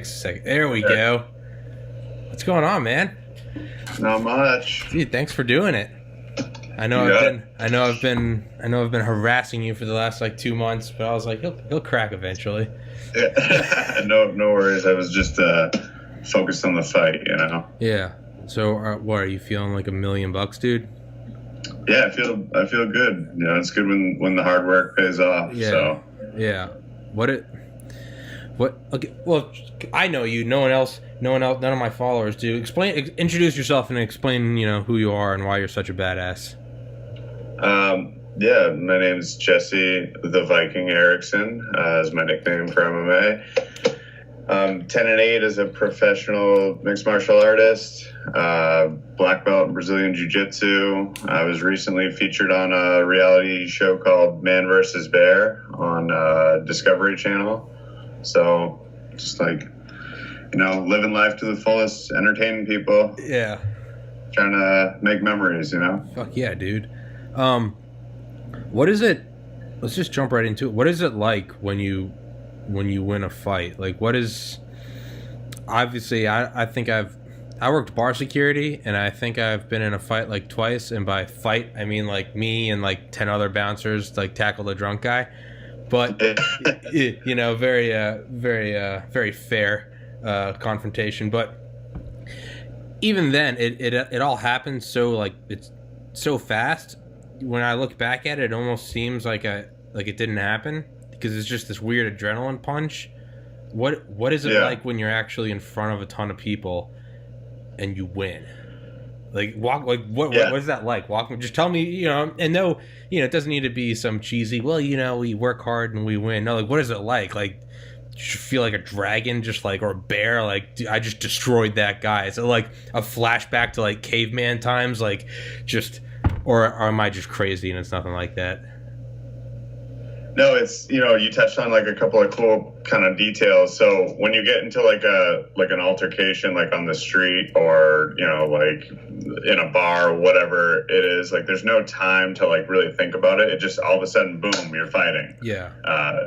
takes a second. There we go. What's going on, man? Not much. Dude, thanks for doing it. I know I've been harassing you for the last like 2 months, but I was like, he'll crack eventually. No worries. I was just focused on the fight, you know. Yeah. So, what are you feeling like $1 million, dude? Yeah, I feel good. You know, it's good when the hard work pays off. Yeah. So. Yeah. Okay. Well, I know you. No one else. None of my followers do. Introduce yourself and explain, who you are and why you're such a badass. Yeah, my name is Jesse the Viking Erickson, is my nickname for MMA. 10-8 as a professional mixed martial artist, black belt in Brazilian Jiu-Jitsu. I was recently featured on a reality show called Man vs. Bear on Discovery Channel. So just like, living life to the fullest, entertaining people. Yeah. Trying to make memories, Fuck yeah, dude. What is it? Let's just jump right into it. What is it like when you win a fight? Like, what is? Obviously, I think I worked bar security, and I think I've been in a fight like twice. And by fight, I mean like me and like 10 other bouncers like tackle a drunk guy. But very fair confrontation. But even then, it all happens so like it's so fast. When I look back at it, it almost seems like it didn't happen because it's just this weird adrenaline punch. What is it like when you're actually in front of a ton of people and you win? What is that like? Just tell me, and no, it doesn't need to be some cheesy, well, we work hard and we win. No, what is it like? Like, you feel like a dragon, or a bear, I just destroyed that guy. Is it like a flashback to like caveman times, or am I just crazy and it's nothing like that? No, it's, you touched on like a couple of cool kind of details. So when you get into like an altercation, like on the street or, like in a bar or whatever it is, like there's no time to like really think about it. It just all of a sudden, boom, you're fighting. Yeah.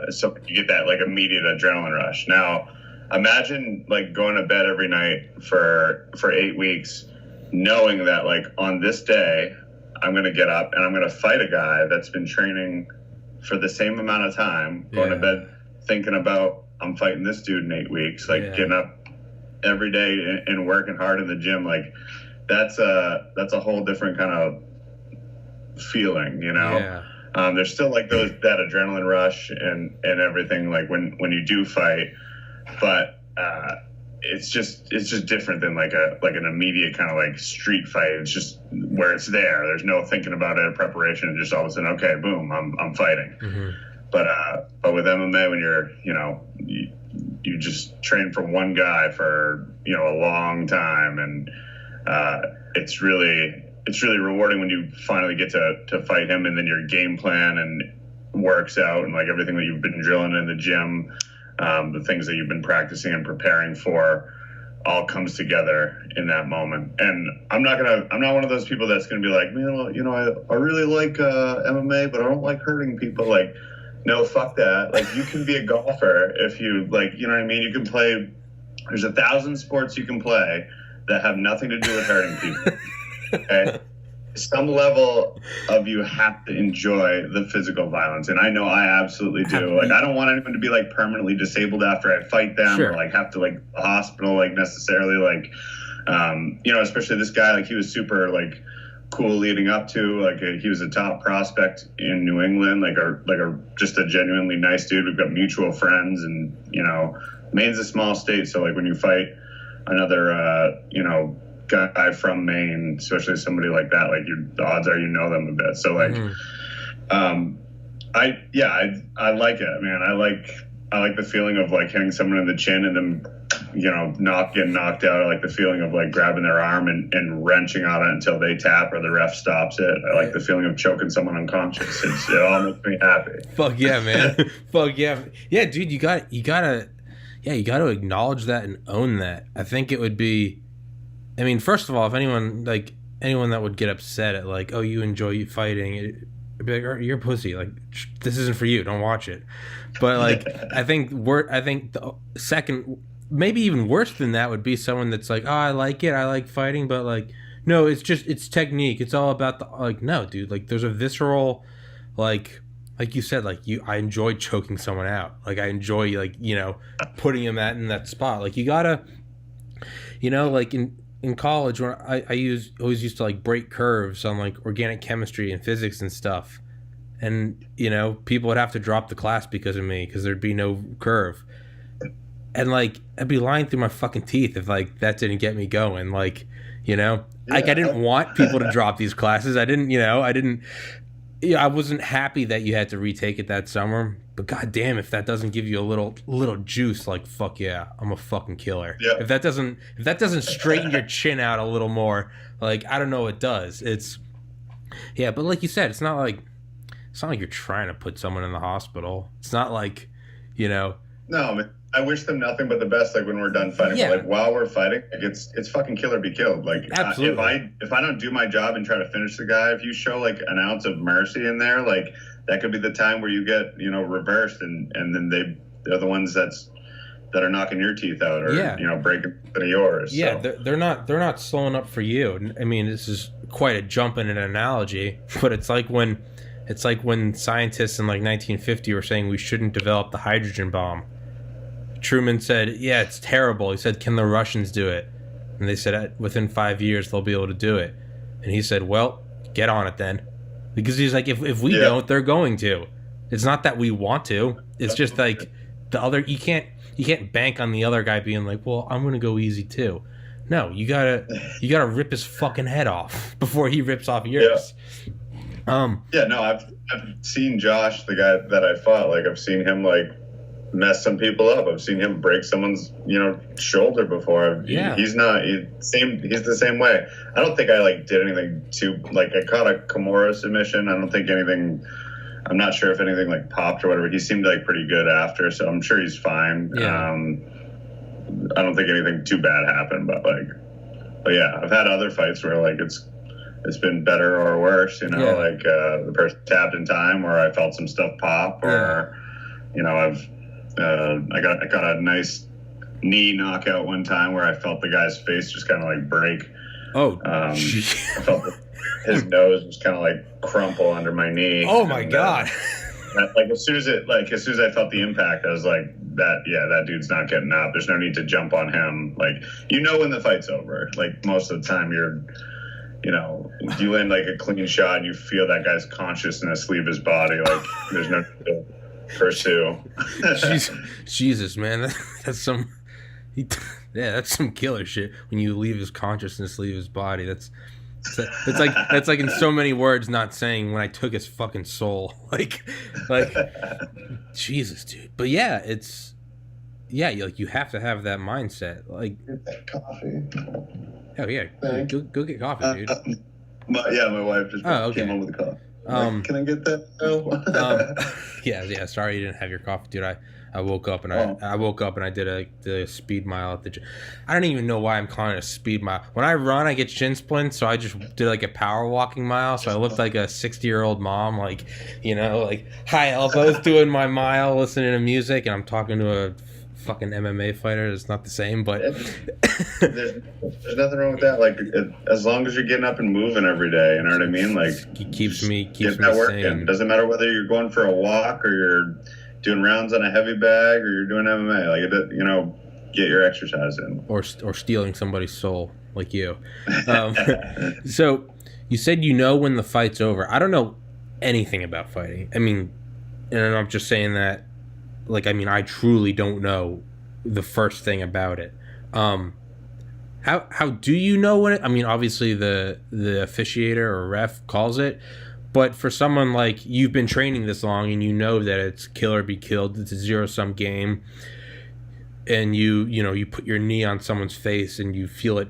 So you get that like immediate adrenaline rush. Now imagine like going to bed every night for 8 weeks, knowing that like on this day, I'm going to get up and I'm going to fight a guy that's been training for the same amount of time, going to bed thinking about, I'm fighting this dude in 8 weeks, getting up every day and working hard in the gym. Like that's a whole different kind of feeling, Yeah. There's still like that adrenaline rush and everything, like when you do fight, but, it's just different than like an immediate kind of like street fight. It's just where it's there. There's no thinking about it, preparation, and just all of a sudden, okay, boom, I'm fighting. Mm-hmm. But with MMA, when you're, you just train for one guy for, a long time, and it's really rewarding when you finally get to fight him, and then your game plan and works out, and like everything that you've been drilling in the gym. The things that you've been practicing and preparing for all comes together in that moment. And I'm not one of those people that's going to be like, I really like MMA, but I don't like hurting people. Like, no, fuck that. Like, you can be a golfer if you like, you know what I mean? You can play, there's 1,000 sports you can play that have nothing to do with hurting people. Okay? Some level of you have to enjoy the physical violence, and I know I absolutely do. Like, I don't want anyone to be like permanently disabled after I fight them, sure, or like have to like the hospital, like necessarily, like especially this guy, like he was super like cool leading up to, like he was a top prospect in New England, just a genuinely nice dude. We've got mutual friends, and Maine's a small state, so like when you fight another guy from Maine, especially somebody like that, like the odds are them a bit. So like, I like it, man. I like the feeling of like hitting someone in the chin and then getting knocked out. I like the feeling of like grabbing their arm and wrenching on it until they tap or the ref stops it. I like the feeling of choking someone unconscious. It all makes me happy. Fuck yeah, man. Fuck yeah, dude. You gotta acknowledge that and own that. I think it would be. I mean, first of all, if anyone that would get upset at like, oh, you enjoy fighting, it'd be like, oh, you're a pussy. Like, this isn't for you. Don't watch it. But like, I think the second maybe even worse than that would be someone that's like, oh, I like it, I like fighting, but like, no, it's technique. It's all about the like. No, dude, like there's a visceral, like you said, like I enjoy choking someone out. Like I enjoy like putting him in that spot. Like you gotta, like in college when I always used to like break curves on like organic chemistry and physics and stuff, and people would have to drop the class because of me because there'd be no curve. And like I'd be lying through my fucking teeth if like that didn't get me going. Like, like I didn't want people to drop these classes. I I wasn't happy that you had to retake it that summer. But goddamn, if that doesn't give you a little juice, like fuck yeah, I'm a fucking killer. Yeah. If that doesn't straighten your chin out a little more, like I don't know what does. But like you said, it's not like you're trying to put someone in the hospital. It's not like, No, I wish them nothing but the best. Like when we're done fighting, Yeah. like while we're fighting, like it's fucking kill or be killed. Like Absolutely. if I don't do my job and try to finish the guy, if you show like an ounce of mercy in there, like that could be the time where you get reversed, and then they're the ones that are knocking your teeth out or breaking one of yours. Yeah, so. they're not slowing up for you. I mean, this is quite a jump in an analogy, but it's like when scientists in like 1950 were saying we shouldn't develop the hydrogen bomb. Truman said, yeah, it's terrible. He said, can the Russians do it? And they said, within 5 years, they'll be able to do it. And he said, well, get on it then. Because he's like, if we don't, they're going to. It's not that we want to. It's just like the other, you can't bank on the other guy being like, well, I'm going to go easy too. No, you gotta rip his fucking head off before he rips off yours. I've seen Josh, the guy that I fought, like I've seen him like mess some people up. I've seen him break someone's shoulder before. He's the same way. I don't think I like did anything too like I caught a Kimura submission. I don't think anything. I'm not sure if anything like popped or whatever. He seemed like pretty good after, so I'm sure he's fine. Yeah. I don't think anything too bad happened, but yeah, I've had other fights where like it's been better or worse. Like the person tapped in time, or I felt some stuff pop, or I got a nice knee knockout one time where I felt the guy's face just kind of like break. Oh, I felt his nose was kind of like crumple under my knee. Oh my god! Like as soon as I felt the impact, I was like, that dude's not getting up. There's no need to jump on him. Like when the fight's over. Like most of the time, you land like a clean shot and you feel that guy's consciousness leave his body. Like there's no need to pursue. Jesus, man, that's some killer shit. When you leave his consciousness, leave his body. That's like in so many words, not saying when I took his fucking soul. Like Jesus, dude. But yeah, you have to have that mindset. Like Get that coffee. Oh yeah, go get coffee, dude. My wife just came home with the coffee. Can I get that now? Yeah. Sorry you didn't have your coffee, dude. I woke up and I did the speed mile at the gym. I don't even know why I'm calling it a speed mile. When I run, I get shin splints, so I just did like a power walking mile. So I looked like a 60-year-old mom, like high elbows doing my mile, listening to music, and I'm talking to a fucking MMA fighter. It's not the same, but there's nothing wrong with that. Like as long as you're getting up and moving every day, you know what I mean? Like it keeps me that work sane. in. It doesn't matter whether you're going for a walk or you're doing rounds on a heavy bag or you're doing MMA. Like get your exercise in. Or stealing somebody's soul, like you. So you said when the fight's over. I don't know anything about fighting. I mean, and I'm just saying that. I truly don't know the first thing about it. How do you know when it? I mean, obviously the officiator or ref calls it, but for someone like you've been training this long and you know that it's kill or be killed, it's a zero-sum game, and you put your knee on someone's face and you feel it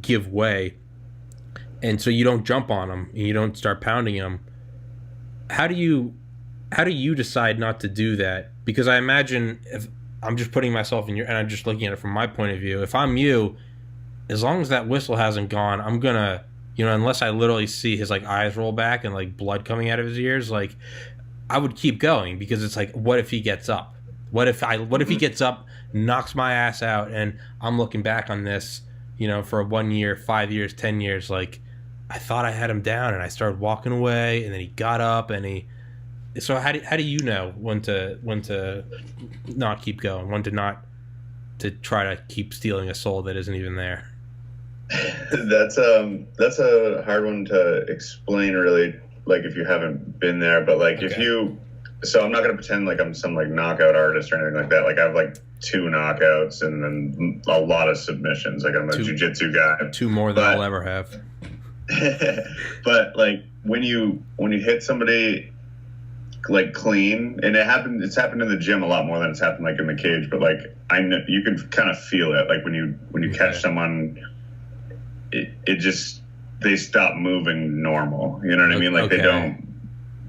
give way, and so you don't jump on them and you don't start pounding them. How do you decide not to do that? Because I imagine, if I'm just putting myself in and I'm just looking at it from my point of view, if I'm you, as long as that whistle hasn't gone, I'm gonna, unless I literally see his eyes roll back and blood coming out of his ears, I would keep going, because it's what if he gets up? What if he gets up knocks my ass out, and I'm looking back on this, for 1 year, 5 years, 10 years, like I thought I had him down, and I started walking away, and then he got up, and he. So how do you know when to not keep going, when to try to keep stealing a soul that isn't even there? That's a hard one to explain, really, like if you haven't been there. But like if you, so I'm not gonna pretend like I'm some like knockout artist or anything like that. Like I have like 2 knockouts and then a lot of submissions. Like I'm a jiu-jitsu guy. 2 more than I'll ever have. But like when you hit somebody like clean, and it's happened in the gym a lot more than it's happened like in the cage. But like I know you can kind of feel it. Like when you catch someone. It just, they stop moving normal. You know what I mean? Like they don't.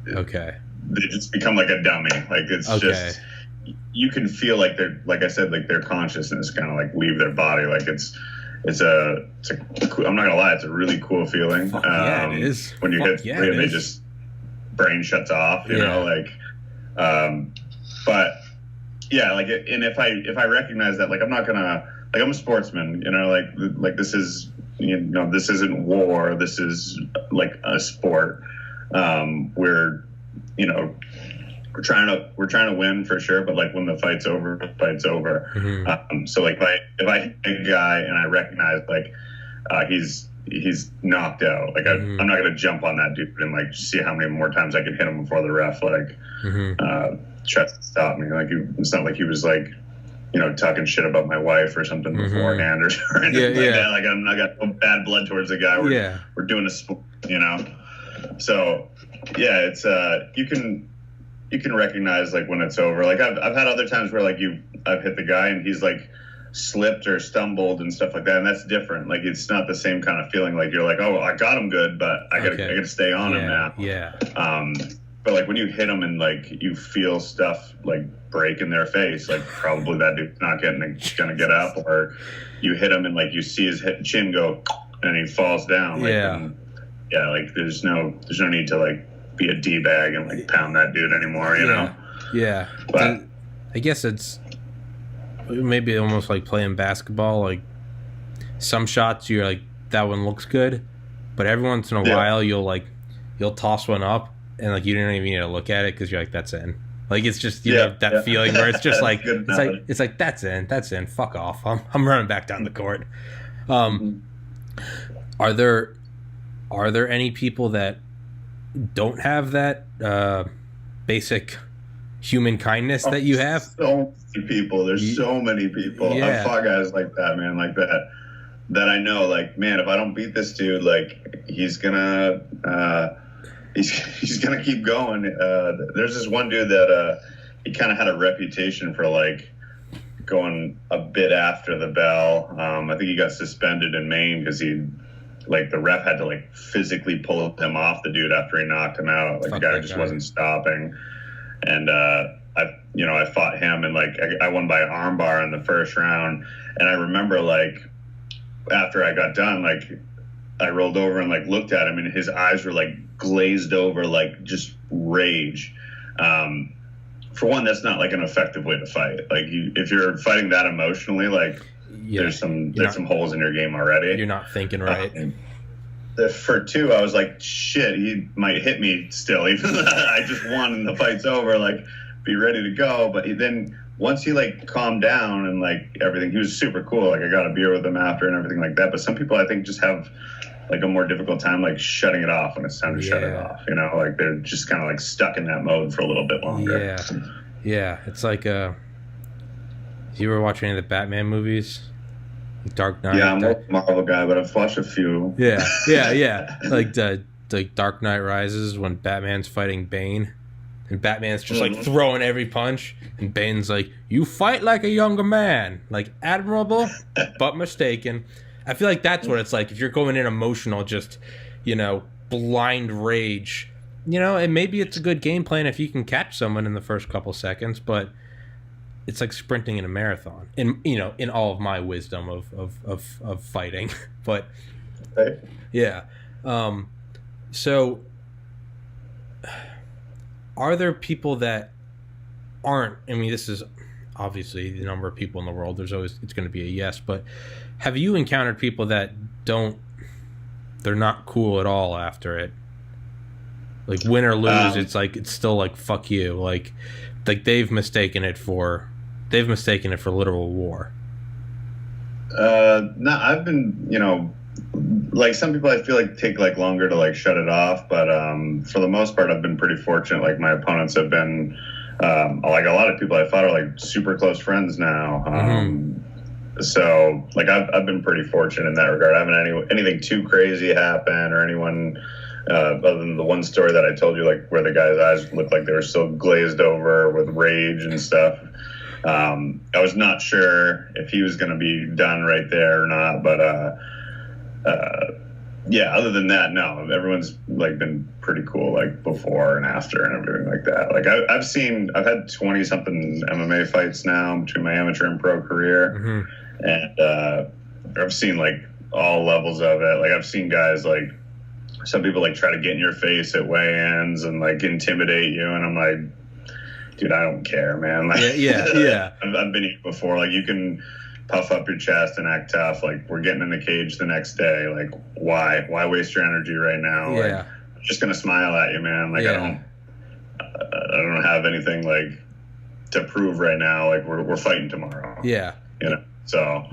Okay. They just become like a dummy. Like it's just, you can feel like they're, like I said, like their consciousness kind of like leave their body. Like it's I'm not gonna lie, it's a really cool feeling. Yeah, it is. When you hit three and they just, brain shuts off, you know, like, but yeah, like, and if I recognize that, like, I'm not gonna, like, I'm a sportsman, you know, like this is, this isn't war. This is like a sport. We're trying to win for sure. But like when the fight's over, the fight's over. Mm-hmm. So like if I hit a guy and I recognize like he's knocked out, like I'm not gonna jump on that dude and like see how many more times I can hit him before the ref like tries to stop me. Like it's not like he was like, talking shit about my wife or something beforehand or anything like that. Like I got no bad blood towards the guy. We're doing a sport, So yeah, it's you can recognize like when it's over. Like I've had other times where like I've hit the guy and he's like slipped or stumbled and stuff like that, and that's different. Like it's not the same kind of feeling. Like you're like, oh, I got him good, but I gotta stay on him now. Yeah. But like when you hit them and like you feel stuff like break in their face, like probably that dude's not gonna get up, or you hit him and like you see his chin go and he falls down. Like, like there's no need to like be a D-bag and like pound that dude anymore, you know? Yeah. But I guess it's maybe almost like playing basketball. Like some shots you're like, that one looks good, but every once in a while you'll toss one up and like you don't even need to look at it because you're like, that's in. Like it's just that feeling where it's just like it's like that's in. Fuck off. I'm running back down the court. Are there any people that don't have that basic human kindness that you have? So many people. There's so many people. I've fought guys like that, man, like that I know, like, man, if I don't beat this dude, like he's gonna keep going. There's this one dude that he kind of had a reputation for like going a bit after the bell. I think he got suspended in Maine because the ref had to like physically pull him off the dude after he knocked him out. Like the guy just wasn't stopping. And I fought him and like I won by armbar in the first round. And I remember like after I got done, like I rolled over and like looked at him and his eyes were like glazed over, like just rage. For one, that's not like an effective way to fight. Like if you're fighting that emotionally, like there's some holes in your game already. You're not thinking right. For two, I was like, shit, he might hit me still, even though I just won and the fight's over. Like, be ready to go. But then once he like calmed down and like everything, he was super cool. Like I got a beer with him after and everything like that. But some people I think just have like a more difficult time like shutting it off when it's time to shut it off. Like they're just kind of like stuck in that mode for a little bit longer. Yeah. It's like you ever watch any of the Batman movies? Dark Knight. Yeah, I'm a Marvel guy, but I've watched a few. Yeah. Like the Dark Knight Rises when Batman's fighting Bane, and Batman's just like throwing every punch, and Bane's like, "You fight like a younger man, like admirable, but mistaken." I feel like that's what it's like if you're going in emotional, just blind rage. And maybe it's a good game plan if you can catch someone in the first couple seconds, but it's like sprinting in a marathon. In all of my wisdom of fighting, but yeah. So, are there people that aren't? I mean, this is obviously the number of people in the world, it's going to be a yes. But have you encountered people that they're not cool at all after it? Like win or lose, it's still like fuck you. Like they've mistaken it for literal war. No, I've been, like some people I feel like take like longer to like shut it off, but for the most part I've been pretty fortunate. Like my opponents have been like a lot of people I fought are like super close friends now. So like I've been pretty fortunate in that regard. I haven't anything too crazy happen or anyone other than the one story that I told you, like where the guy's eyes looked like they were still glazed over with rage and stuff. I was not sure if he was going to be done right there or not, but yeah, other than that, no, everyone's like been pretty cool, like before and after and everything like that. Like I've had 20 something MMA fights now between my amateur and pro career. And I've seen like all levels of it. Like I've seen guys like some people like try to get in your face at weigh-ins and like intimidate you, and I'm like, dude, I don't care, man. Like, yeah. I've been here before. Like you can puff up your chest and act tough. Like we're getting in the cage the next day. Like why waste your energy right now? Yeah. Like, I'm just gonna smile at you, man. Like I don't have anything like to prove right now. Like we're fighting tomorrow. Yeah. So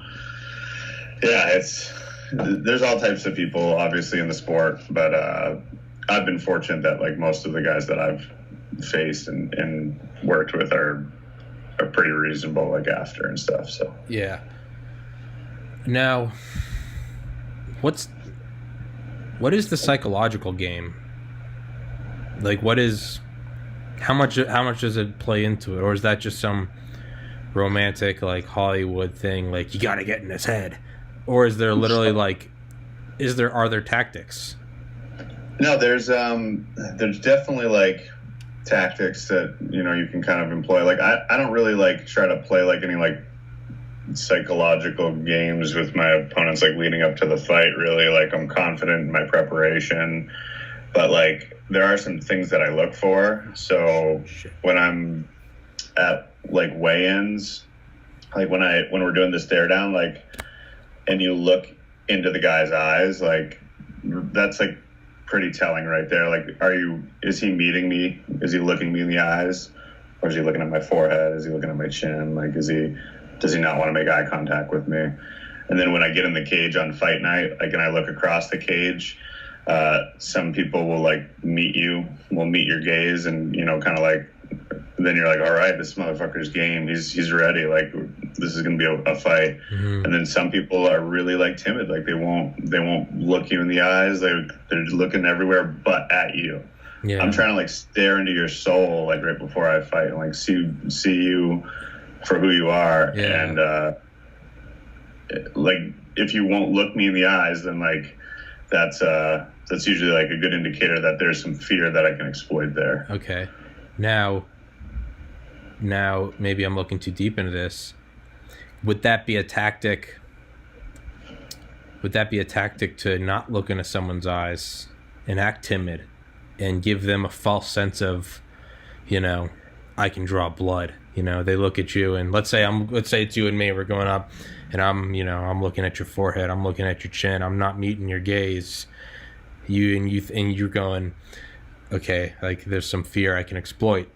yeah, there's all types of people obviously in the sport, but I've been fortunate that like most of the guys that I've faced and worked with are pretty reasonable like after and stuff. So yeah. Now, what is the psychological game? Like how much does it play into it, or is that just some romantic like Hollywood thing, like you got to get in his head, or is there literally like are there tactics? No, there's definitely like tactics that you can kind of employ. Like I don't really like try to play like any like psychological games with my opponents like leading up to the fight. Really, like I'm confident in my preparation, but like there are some things that I look for. So when I'm at like weigh-ins, like when we're doing the stare down, like, and you look into the guy's eyes, like that's like pretty telling right there. Like, is he meeting me? Is he looking me in the eyes? Or is he looking at my forehead? Is he looking at my chin? Like, does he not want to make eye contact with me? And then when I get in the cage on fight night, like, and I look across the cage, some people will like meet your gaze and, kind of like, then you're like, all right, this motherfucker's game. He's ready. Like this is going to be a fight. And then some people are really like timid. Like they won't look you in the eyes. They're looking everywhere but at you. Yeah. I'm trying to like stare into your soul like right before I fight and like see you for who you are. Yeah. And like if you won't look me in the eyes, then like that's usually like a good indicator that there's some fear that I can exploit there. Okay. Now maybe I'm looking too deep into this. Would that be a tactic to not look into someone's eyes and act timid and give them a false sense of, I can draw blood? They look at you and let's say it's you and me, we're going up and I'm looking at your forehead, I'm looking at your chin, I'm not meeting your gaze. You're going, okay, like there's some fear I can exploit.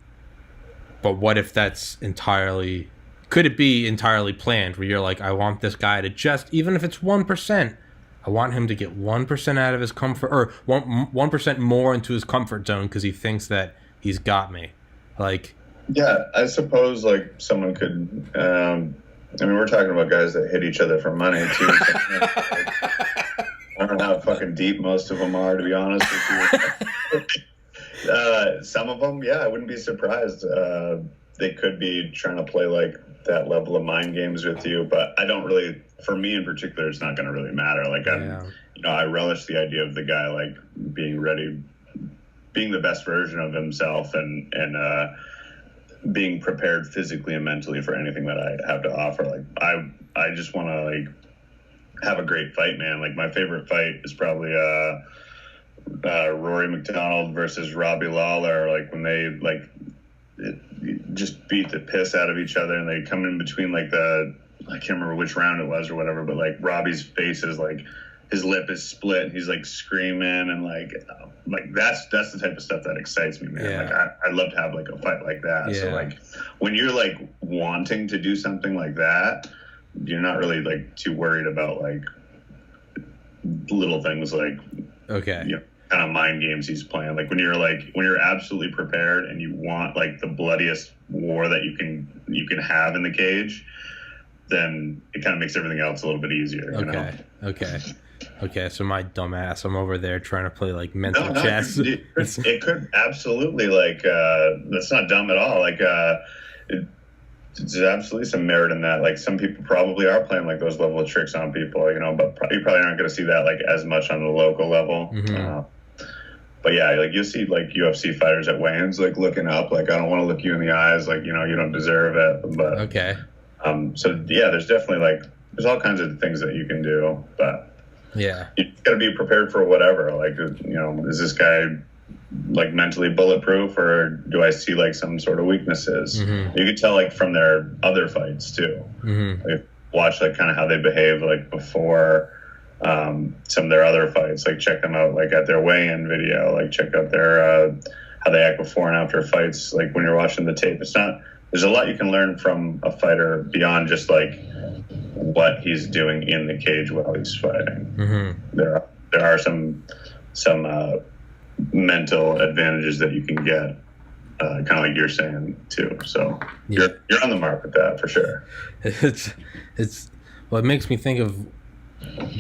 But what if could it be entirely planned where you're like, I want this guy to just, even if it's 1%, I want him to get 1% out of his comfort, or 1% more into his comfort zone because he thinks that he's got me. Like, yeah, I suppose like someone could, we're talking about guys that hit each other for money too. I don't know how fucking deep most of them are, to be honest with you. Some of them, yeah, I wouldn't be surprised. They could be trying to play like that level of mind games with you, but I don't really, for me in particular, it's not going to really matter. Like I relish the idea of the guy like being ready, being the best version of himself, and being prepared physically and mentally for anything that I have to offer. Like I just want to like have a great fight, man. Like my favorite fight is probably Rory McDonald versus Robbie Lawler. Like when they like just beat the piss out of each other, and they come in between like I can't remember which round it was or whatever, but like Robbie's face is like, his lip is split, and he's like screaming, and like that's the type of stuff that excites me, man. Yeah. Like I'd love to have like a fight like that. Yeah. So like when you're like wanting to do something like that, you're not really like too worried about like little things like, okay, you know, kind of mind games he's playing. Like when you're absolutely prepared and you want like the bloodiest war that you can have in the cage, then it kind of makes everything else a little bit easier. You know? Okay. So my dumb ass, I'm over there trying to play like mental chess. It could absolutely like that's not dumb at all. Like there's absolutely some merit in that. Like some people probably are playing like those level of tricks on people, you know, but you probably aren't going to see that like as much on the local level. Mm-hmm. But yeah, like you'll see like UFC fighters at weigh-ins like looking up, like I don't want to look you in the eyes, like, you know, you don't deserve it. But okay. So yeah, there's definitely like there's all kinds of things that you can do, but yeah, you got to be prepared for whatever. Like, you know, is this guy like mentally bulletproof, or do I see like some sort of weaknesses? Mm-hmm. You could tell like from their other fights too. Mm-hmm. Like, watch like kind of how they behave like before some of their other fights. Like check them out like at their weigh-in video. Like check out their how they act before and after fights. Like when you're watching the tape, there's a lot you can learn from a fighter beyond just like what he's doing in the cage while he's fighting. Mm-hmm. There are some mental advantages that you can get, kind of like you're saying too. So yeah. you're on the mark with that for sure. It's well, it makes me think of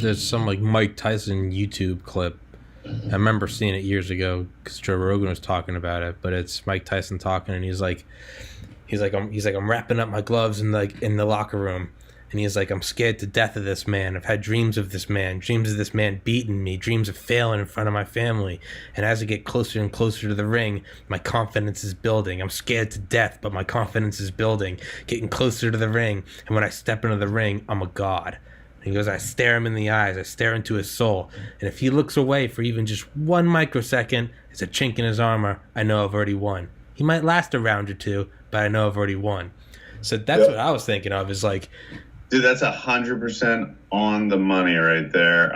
there's some like Mike Tyson YouTube clip. I remember seeing it years ago because Joe Rogan was talking about it. But it's Mike Tyson talking, and he's like I'm wrapping up my gloves in the locker room. And he's like, I'm scared to death of this man. I've had dreams of this man beating me, dreams of failing in front of my family. And as I get closer and closer to the ring, my confidence is building. I'm scared to death, but my confidence is building, getting closer to the ring. And when I step into the ring, I'm a god. And he goes, I stare him in the eyes. I stare into his soul. And if he looks away for even just 1 microsecond, it's a chink in his armor. I know I've already won. He might last a round or two, but I know I've already won. So that's what I was thinking of, is like, dude, that's 100% on the money right there.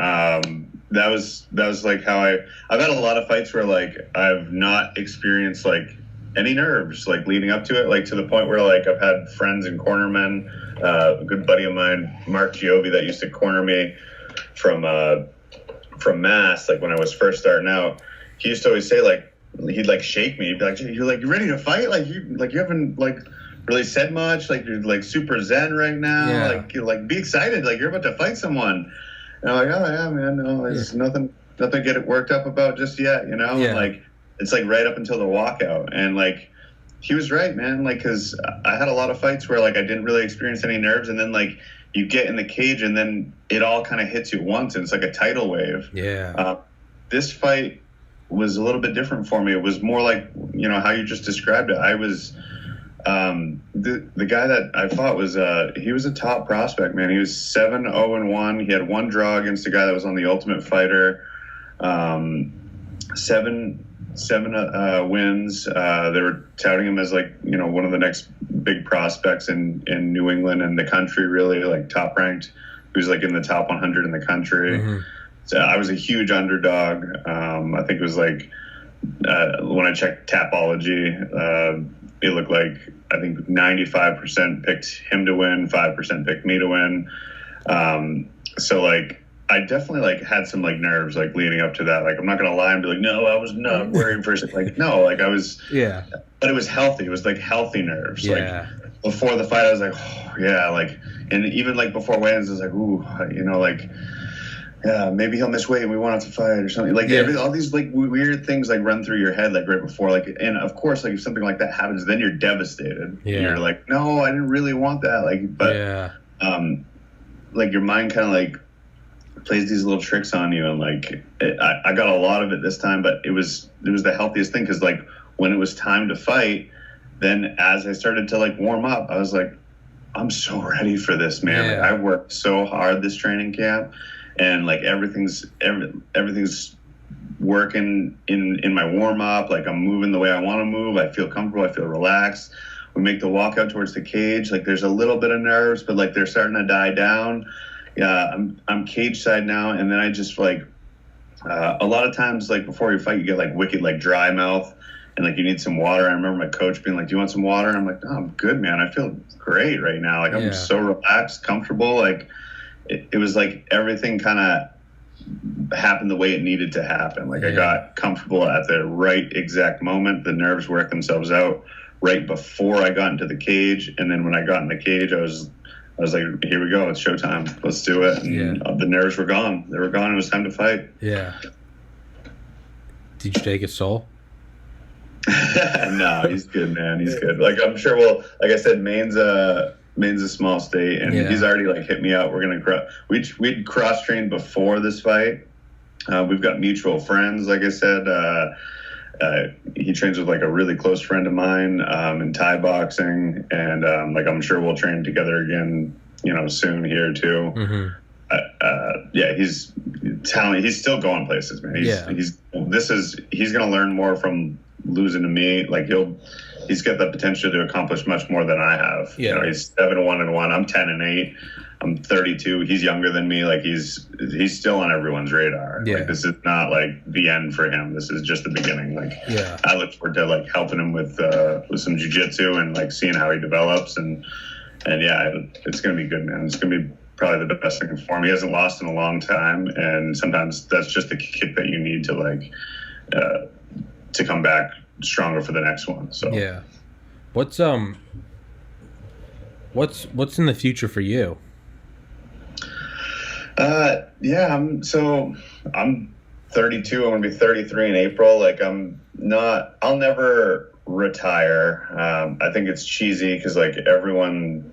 That was like how I've had a lot of fights where like I've not experienced like any nerves like leading up to it, like to the point where like I've had friends and cornermen, a good buddy of mine, Mark Giovi, that used to corner me from Mass, like when I was first starting out. He used to always say like, he'd like shake me, he'd be like, you're like, you ready to fight? Like you haven't like really said much, like you're like super zen right now. Yeah. Like you're like, be excited, like you're about to fight someone. And I'm like, oh yeah, man, no, there's nothing to get it worked up about just yet, you know. Yeah. And like it's like right up until the walkout, and like he was right, man. Like because I had a lot of fights where like I didn't really experience any nerves, and then like you get in the cage, and then it all kind of hits you at once, and it's like a tidal wave. Yeah. This fight was a little bit different for me. It was more like, you know, how you just described it. I was. The guy that I fought was he was a top prospect, man. He was 7-0-1. He had 1 draw against a guy that was on the Ultimate Fighter. 7 wins. They were touting him as like, you know, one of the next big prospects in New England and the country, really, like top ranked. He was like in the top 100 in the country. Mm-hmm. So I was a huge underdog. I think it was like when I checked Tapology, it looked like I think 95% picked him to win, 5% picked me to win. So like I definitely like had some like nerves like leading up to that. Like I'm not gonna lie and be like, no, I was not worried for a second. Like no, like I was. Yeah. But it was healthy. It was like healthy nerves. Yeah. Like before the fight, I was like, oh, yeah, like, and even like before weigh-ins, I was like, ooh, you know, like. Yeah, maybe he'll miss weight and we won't have to fight or something. Like all these like weird things like run through your head like right before. Like, and of course, like if something like that happens, then you're devastated. Yeah. You're like, no, I didn't really want that. Like, but like your mind kind of like plays these little tricks on you, and like I got a lot of it this time, but it was the healthiest thing, because like when it was time to fight, then as I started to like warm up, I was like, I'm so ready for this, man. Yeah. Like I worked so hard this training camp. And like everything's working in my warm up. Like I'm moving the way I want to move. I feel comfortable. I feel relaxed. we make the walk out towards the cage. Like there's a little bit of nerves, but like they're starting to die down. Yeah, I'm cage side now, and then I just like a lot of times like before you fight, you get like wicked like dry mouth, and like you need some water. I remember my coach being like, "Do you want some water?" And I'm like, "No, I'm good, man. I feel great right now. Like I'm so relaxed, comfortable. Like it was like everything kind of happened the way it needed to happen. Like I got comfortable at the right exact moment. The nerves worked themselves out right before I got into the cage, and then when I got in the cage, I was like, here we go. It's showtime. Let's do it. And the nerves were gone. They were gone. It was time to fight. Yeah. Did you take his soul? No, he's good, man. He's good. Like, I'm sure like I said, Maine's a small state, and he's already, like, hit me up. We're going to we'd cross-trained before this fight. We've got mutual friends, like I said. He trains with like a really close friend of mine in Thai boxing, and like I'm sure we'll train together again, soon here too. He's talented. He's still going places, man. He's gonna learn more from losing to me. Like he's got the potential to accomplish much more than I have. He's 7-1-1. I'm 10-8. I'm 32. He's younger than me. Like he's still on everyone's radar. Like this is not like the end for him. This is just the beginning. Like I look forward to like helping him with some jiu-jitsu and like seeing how he develops and it's gonna be good, man. It's gonna be probably the best thing for him. He hasn't lost in a long time, and sometimes that's just the kick that you need to like to come back stronger for the next one. So what's in the future for you? I'm 32. I'm going to be 33 in April. Like I'll never retire. I think it's cheesy because like everyone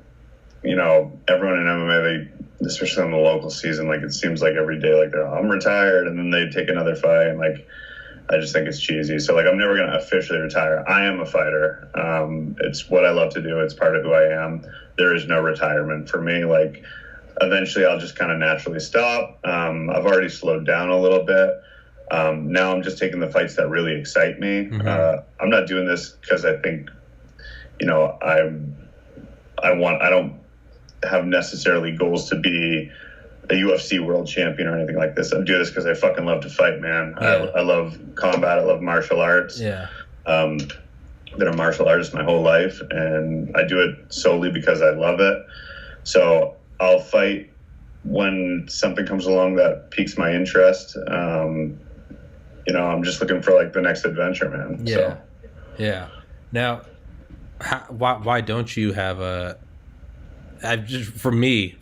in MMA, especially on the local season, like it seems like every day, like I'm retired, and then they take another fight, and like I just think it's cheesy. So like I'm never going to officially retire. I am a fighter. It's what I love to do. It's part of who I am. There is no retirement for me. Like eventually I'll just kind of naturally stop. I've already slowed down a little bit. Now I'm just taking the fights that really excite me. I'm not doing this because I think, I don't have necessarily goals to be a UFC world champion or anything like this. I do this because I fucking love to fight, man. I love combat. I love martial arts. Been a martial artist my whole life, and I do it solely because I love it. So I'll fight when something comes along that piques my interest. I'm just looking for like the next adventure, man. Now, why don't you have for my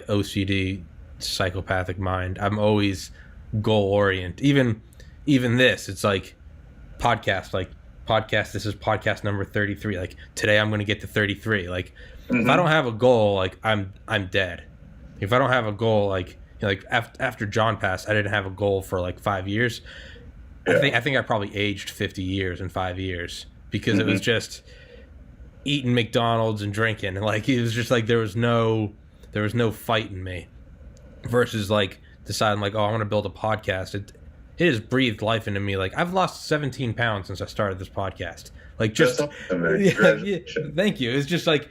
OCD psychopathic mind, I'm always goal oriented. Even this, it's like podcast. This is podcast number 33. Like today, I'm going to get to 33. Like if I don't have a goal, like I'm dead. If I don't have a goal, like after John passed, I didn't have a goal for like 5 years. I think I probably aged 50 years in 5 years because it was just eating McDonald's and drinking, and like it was just like there was no fight in me. Versus like deciding like, oh, I want to build a podcast. It has breathed life into me. Like I've lost 17 pounds since I started this podcast. Like just thank you. It's just like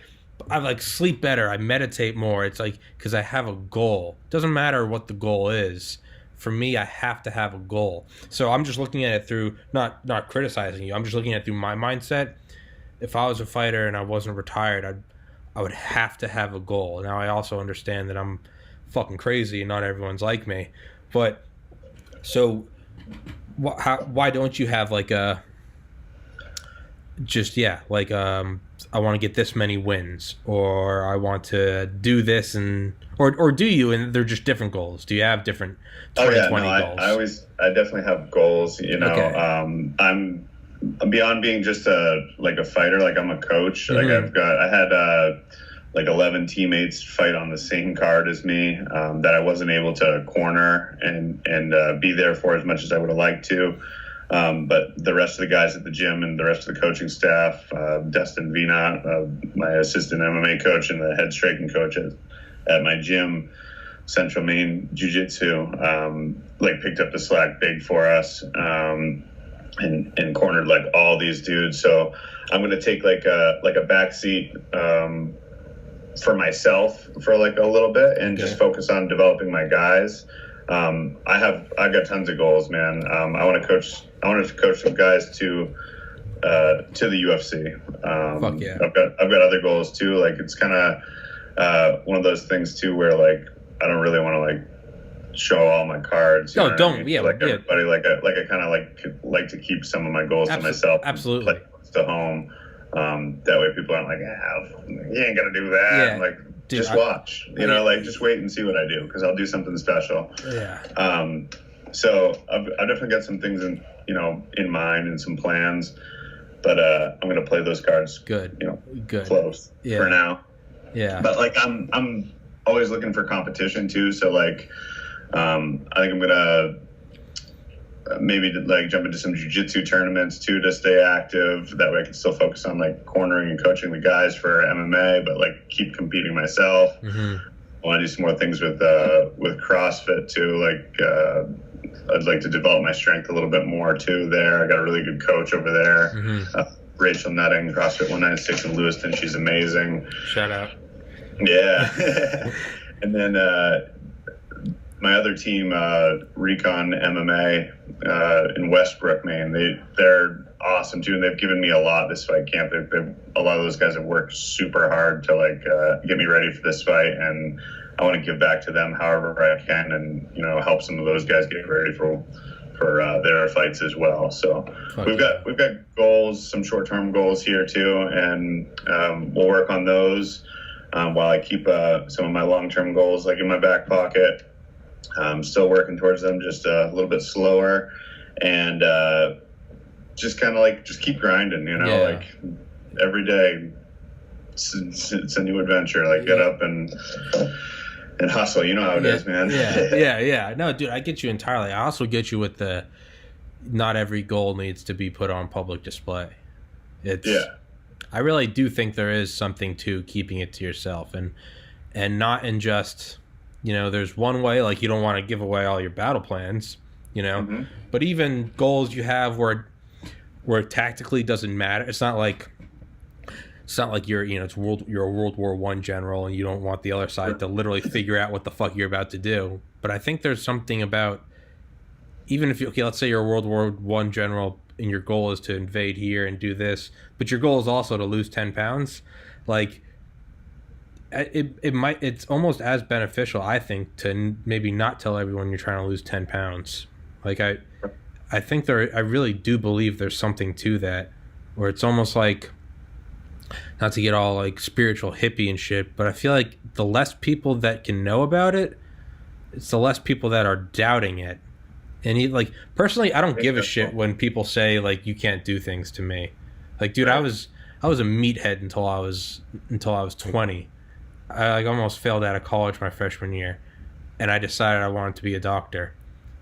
I like sleep better. I meditate more. It's like because I have a goal. Doesn't matter what the goal is. For me, I have to have a goal. So I'm just looking at it through not criticizing you. I'm just looking at it through my mindset. If I was a fighter and I wasn't retired, I would have to have a goal. Now I also understand that I'm fucking crazy and not everyone's like me. But so why don't you have like a I want to get this many wins, or I want to do this, and or do you, and they're just different goals? Do you have different 2020 goals? I definitely have goals, Okay. I'm beyond being just a fighter, like I'm a coach. Like I had like 11 teammates fight on the same card as me that I wasn't able to corner and be there for as much as I would have liked to. But the rest of the guys at the gym and the rest of the coaching staff, Dustin Vina, my assistant MMA coach and the head striking coach at my gym, Central Maine Jiu-Jitsu, picked up the slack big for us. and cornered like all these dudes. So I'm going to take like a back seat for myself for like a little bit and just focus on developing my guys. I've got tons of goals, man. I want to coach some guys to the UFC. Fuck yeah. I've got other goals too. Like it's kind of one of those things too where like I don't really want to like show all my cards. No, don't. I mean? Yeah, like everybody, like I kind of like to keep some of my goals to myself. Absolutely. Play close to home. That way people aren't like, you ain't gonna do that. Yeah. Like, dude, just watch. Like just wait and see what I do because I'll do something special. Yeah. So I've definitely got some things in mind and some plans, but I'm gonna play those cards. Good. Close for now. Yeah. But like I'm always looking for competition too. So like. I think I'm gonna maybe like jump into some jiu-jitsu tournaments too to stay active. That way I can still focus on like cornering and coaching the guys for MMA, but like keep competing myself. Mm-hmm. I want to do some more things with CrossFit too. Like I'd like to develop my strength a little bit more too. There, I got a really good coach over there, Rachel Nutting, CrossFit 196 in Lewiston. She's amazing. Shout out. Yeah, and then. My other team, Recon MMA in Westbrook, Maine, they're awesome too, and they've given me a lot this fight camp. A lot of those guys have worked super hard to like get me ready for this fight, and I want to give back to them however I can, and help some of those guys get ready for their fights as well. So we've got goals, some short-term goals here too, and we'll work on those while I keep some of my long-term goals like in my back pocket. I'm still working towards them, just a little bit slower, and just kind of like just keep grinding, like every day it's a new adventure. Like get up and hustle. You know how it is, man. Yeah. No, dude, I get you entirely. I also get you with the not every goal needs to be put on public display. I really do think there is something to keeping it to yourself and not in just. There's one way, like you don't want to give away all your battle plans, but even goals you have where it tactically doesn't matter. It's not like you're, you're a World War I general and you don't want the other side to literally figure out what the fuck you're about to do. But I think there's something about, even if let's say you're a World War I general and your goal is to invade here and do this, but your goal is also to lose 10 pounds, like, it's almost as beneficial, I think, to maybe not tell everyone you're trying to lose 10 pounds. Like I think I really do believe there's something to that, where it's almost like, not to get all like spiritual hippie and shit, but I feel like the less people that can know about it, it's the less people that are doubting it. And personally, I don't give a shit when people say like you can't do things to me. Like, dude, I was a meathead until I was 20. I almost failed out of college my freshman year, and I decided I wanted to be a doctor.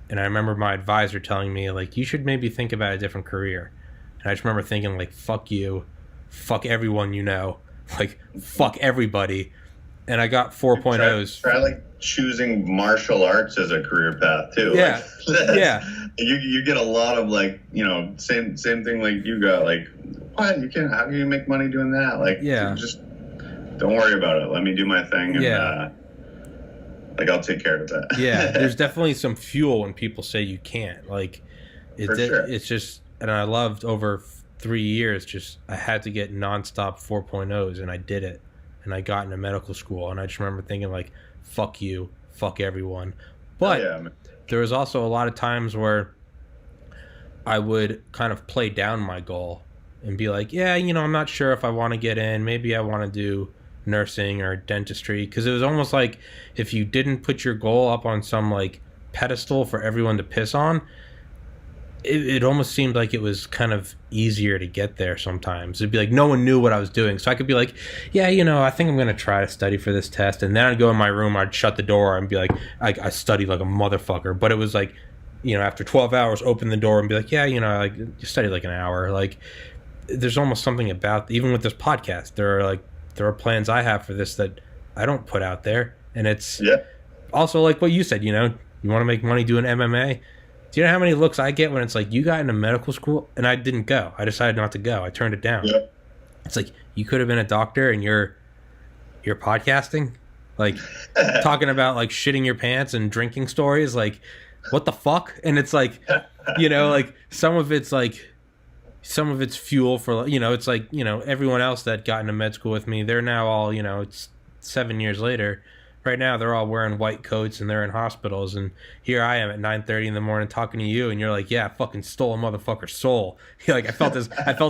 And I remember my advisor telling me, like, you should maybe think about a different career. And I just remember thinking, like, fuck you, fuck everyone like, fuck everybody. And I got 4.0s. Try like choosing martial arts as a career path too. Yeah, like, You get a lot of like, same thing like you got. Like, what? How can you make money doing that? Like, just. Don't worry about it. Let me do my thing, and I'll take care of that. There's definitely some fuel when people say you can't. Like, it's just, and I loved over 3 years. Just I had to get nonstop 4.0s, and I did it, and I got into medical school, and I just remember thinking like, fuck you, fuck everyone. But there was also a lot of times where I would kind of play down my goal and be like, I'm not sure if I want to get in. Maybe I want to do nursing or dentistry, because it was almost like if you didn't put your goal up on some like pedestal for everyone to piss on, it almost seemed like it was kind of easier to get there sometimes. It'd be like no one knew what I was doing, so I could be like, I think I'm going to try to study for this test, and then I'd go in my room, I'd shut the door and be like, I studied like a motherfucker. But it was like, after 12 hours, open the door and be like, I studied like an hour. Like, there's almost something about, even with this podcast, there are plans I have for this that I don't put out there. And it's also like what you said, you want to make money doing MMA. Do you know how many looks I get when it's like, you got into medical school and I didn't go? I decided not to go. I turned it down. Yeah. It's like, you could have been a doctor and you're podcasting, like talking about like shitting your pants and drinking stories. Like, what the fuck? And it's like, you know, like some of it's fuel for, you know, it's like, you know, everyone else that got into med school with me, they're now all, you know, it's 7 years later. Right now, they're all wearing white coats and they're in hospitals. And here I am at 9:30 in the morning talking to you, and you're like, "Yeah, I fucking stole a motherfucker's soul." You're like, I felt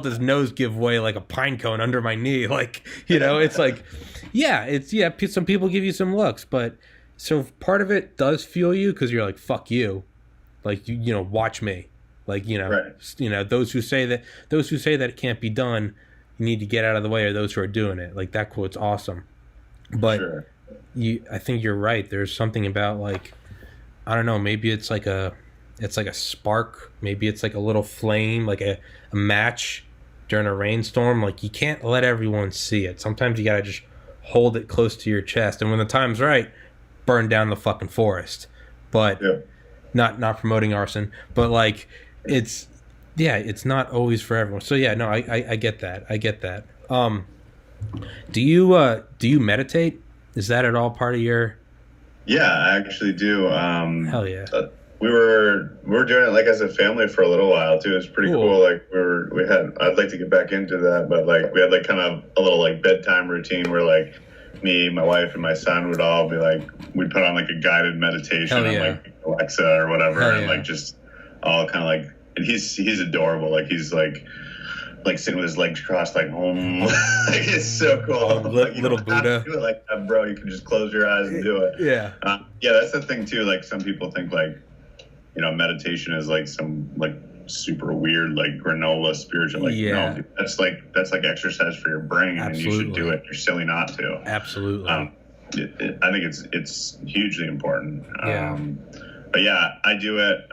his nose give way like a pine cone under my knee. Like, you know, it's like, yeah, some people give you some looks, but so part of it does fuel you because you're like, "Fuck you," like you know, watch me, like you know, Right. you know, those who say that it can't be done, you need to get out of the way, or those who are doing it. Like that quote's awesome, but. Sure. I think you're right. There's something about like, I don't know, maybe it's like a spark, maybe it's like a little flame, like a match during a rainstorm. Like you can't let everyone see it. Sometimes you gotta just hold it close to your chest, and when the time's right, burn down the fucking forest. But Yeah. not promoting arson, but like it's not always for everyone. So yeah, no, I get that. I get that. Do you meditate? Is that at all part of your? Yeah, I actually do. Hell yeah. We were doing it like as a family for a little while too. It was pretty cool. Like I'd like to get back into that, but like we had like kind of a little like bedtime routine where like me, my wife, and my son would all be like, we'd put on like a guided meditation on like Alexa or whatever, and like just all kind of like, and he's adorable. Like he's like sitting with his legs crossed, like, like it's so cool. Like, little Buddha. Do it like that, bro. You can just close your eyes and do it. Yeah. Yeah, that's the thing too. Like some people think like, you know, meditation is like some like super weird like granola spiritual. Like no, that's like exercise for your brain, and you should do it. You're silly not to. Absolutely. I think it's hugely important. Yeah. But yeah, I do it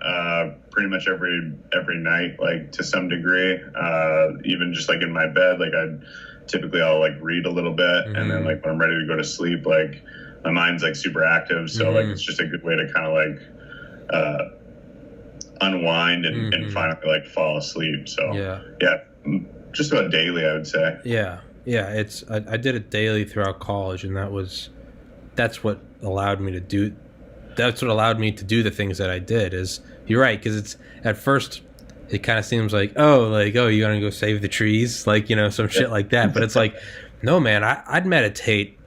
pretty much every night, like to some degree. Even just like in my bed, like I'll like read a little bit, and then like when I'm ready to go to sleep, like my mind's like super active. So like it's just a good way to kind of like unwind and finally like fall asleep. So yeah, just about daily, I would say. Yeah. It's I did it daily throughout college, and that's what allowed me to do. That's what allowed me to do the things that I did. Is you're right, because it's at first it kind of seems like you gonna go save the trees, like, you know, some shit like that. But it's like, no man, I'd meditate,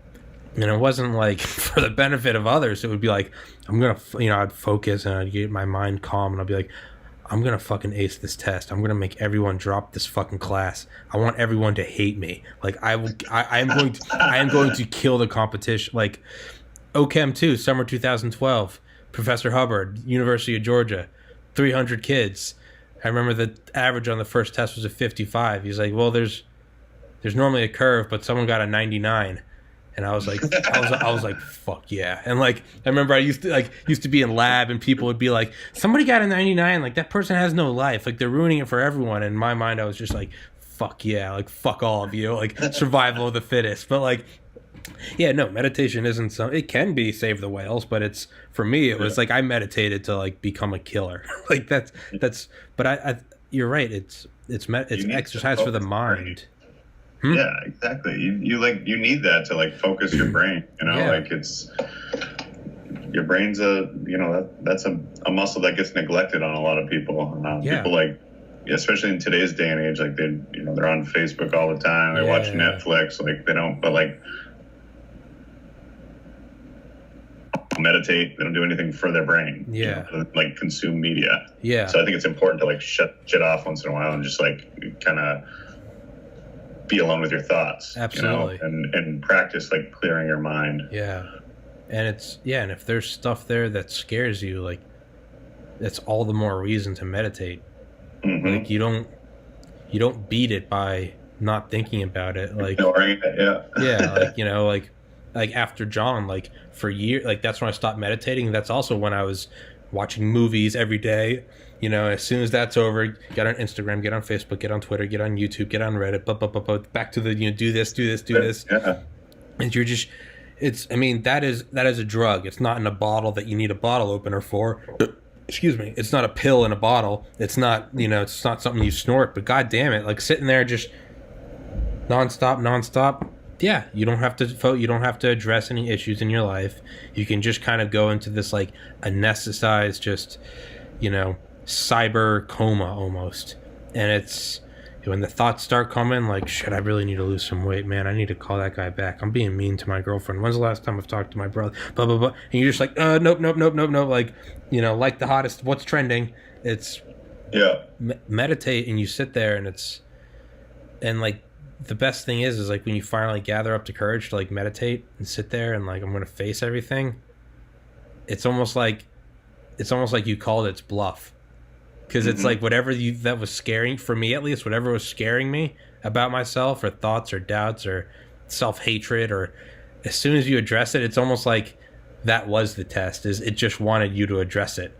and it wasn't like for the benefit of others. It would be like, I'm gonna, you know, I'd focus and I'd get my mind calm, and I'd be like, I'm gonna fucking ace this test. I'm gonna make everyone drop this fucking class. I want everyone to hate me. Like I am going to kill the competition. Like OChem 2, summer 2012, Professor Hubbard, University of Georgia, 300 kids. I remember the average on the first test was a 55. He's like, well, there's normally a curve, but someone got a 99. And I was like, I was like, fuck yeah. And like, I remember I used to be in lab, and people would be like, somebody got a 99. Like, that person has no life. Like, they're ruining it for everyone. And in my mind, I was just like, fuck yeah. Like, fuck all of you. Like, survival of the fittest. But like, yeah, no, meditation isn't it can be save the whales, but it's, for me, it was like I meditated to like become a killer. Like that's, but I you're right. It's exercise for the mind. Yeah, exactly. You need that to like focus your brain, you know, like it's, your brain's that's a muscle that gets neglected on a lot of people. People like, especially in today's day and age, like they're on Facebook all the time. They watch Netflix, like they don't, but like meditate. They don't do anything for their brain. Like consume media. So I think it's important to like shut shit off once in a while and just like kind of be alone with your thoughts. Absolutely. You know? and practice like clearing your mind. And and if there's stuff there that scares you, like that's all the more reason to meditate. Like you don't beat it by not thinking about it. Like ignoring it. like, you know, like after John, like for years, like that's when I stopped meditating. That's also when I was watching movies every day. You know, as soon as that's over, get on Instagram, get on Facebook, get on Twitter, get on YouTube, get on Reddit, back to the, you know, do this. And you're just, that is a drug. It's not in a bottle that you need a bottle opener for. excuse me, it's not a pill in a bottle. It's not, it's not something you snort, but god damn it, like sitting there just nonstop. Yeah, you don't have to address any issues in your life. You can just kind of go into this like anesthetized, just, cyber coma almost. And it's when the thoughts start coming, like, shit, I really need to lose some weight, man. I need to call that guy back. I'm being mean to my girlfriend. When's the last time I've talked to my brother? Blah, blah, blah. And you're just like, nope. Like, like the hottest, what's trending. It's, meditate, and you sit there, and like, the best thing is like when you finally gather up the courage to like meditate and sit there and like, I'm going to face everything. It's almost like you called its bluff. Because it's like whatever that was scaring, for me at least, whatever was scaring me about myself, or thoughts or doubts or self-hatred, or as soon as you address it, it's almost like that was the test. Is it just wanted you to address it?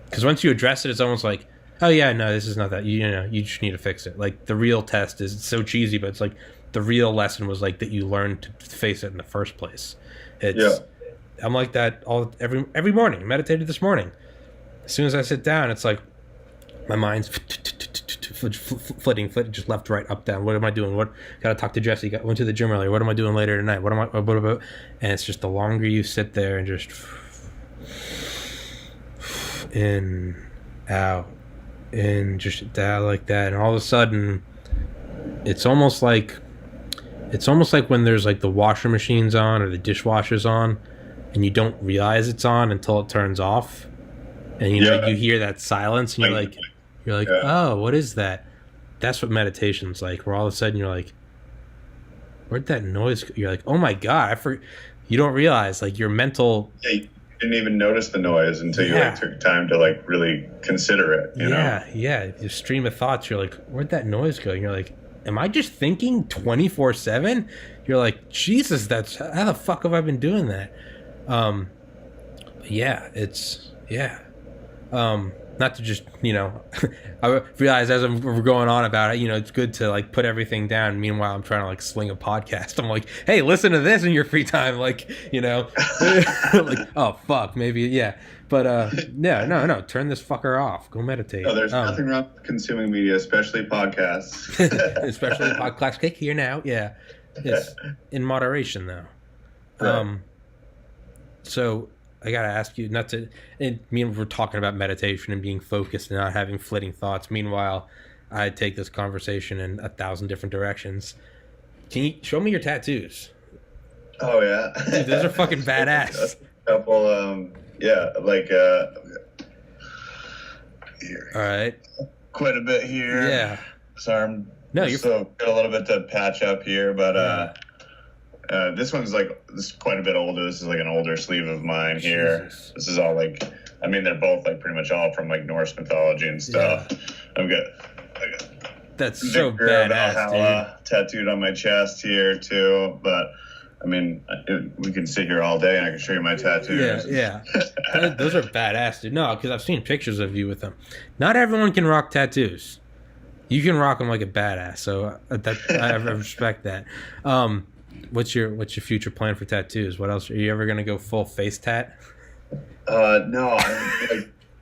Because once you address it, it's almost like, oh yeah, no, this is not that. You just need to fix it. Like the real test is, it's so cheesy, but it's like the real lesson was like that you learned to face it in the first place. I'm like that every morning. Meditated this morning. As soon as I sit down, it's like my mind's flitting, just left, right, up, down. What am I doing? What gotta talk to Jesse? Went to the gym earlier. What am I doing later tonight? What about? And it's just the longer you sit there and just in, out, in, just down like that, and all of a sudden, it's almost like when there's like the washer machine's on or the dishwasher's on, and you don't realize it's on until it turns off, and you hear that silence, and you're like, oh, what is that? That's what meditation's like, where all of a sudden you're like, where'd that noise go? You're like, oh my god, you don't realize, like, your mental. Yeah, you didn't even notice the noise until you like took time to like really consider it. You know? Yeah. Your stream of thoughts. You're like, where'd that noise go? And you're like, am I just thinking 24/7? You're like, Jesus, how the fuck have I been doing that? Not to just, I realize as we're going on about it, it's good to like put everything down. Meanwhile, I'm trying to like sling a podcast. I'm like, hey, listen to this in your free time. Like, like, oh, fuck, maybe. Yeah. But, no, turn this fucker off. Go meditate. No, there's nothing wrong with consuming media, especially podcasts. Especially podcasts. Click here now. Yeah. It's in moderation though. Right. So, I gotta ask you, we're talking about meditation and being focused and not having flitting thoughts. Meanwhile, I take this conversation in 1,000 different directions. Can you show me your tattoos? Oh yeah, dude, those are fucking badass. A couple, here. All right. Quite a bit here. Yeah. Sorry, you're so got a little bit to patch up here, but this one's this is quite a bit older. This is like an older sleeve of mine here. Jesus. This is all they're both like pretty much all from like Norse mythology and stuff. Yeah. I've got that's so badass, dude. Tattooed on my chest here too. But I mean, we can sit here all day and I can show you my tattoos. Yeah. Those are badass, dude. No, because I've seen pictures of you with them. Not everyone can rock tattoos. You can rock them like a badass. So I respect that. What's your future plan for tattoos? What else? Are you ever gonna go full face tat? No.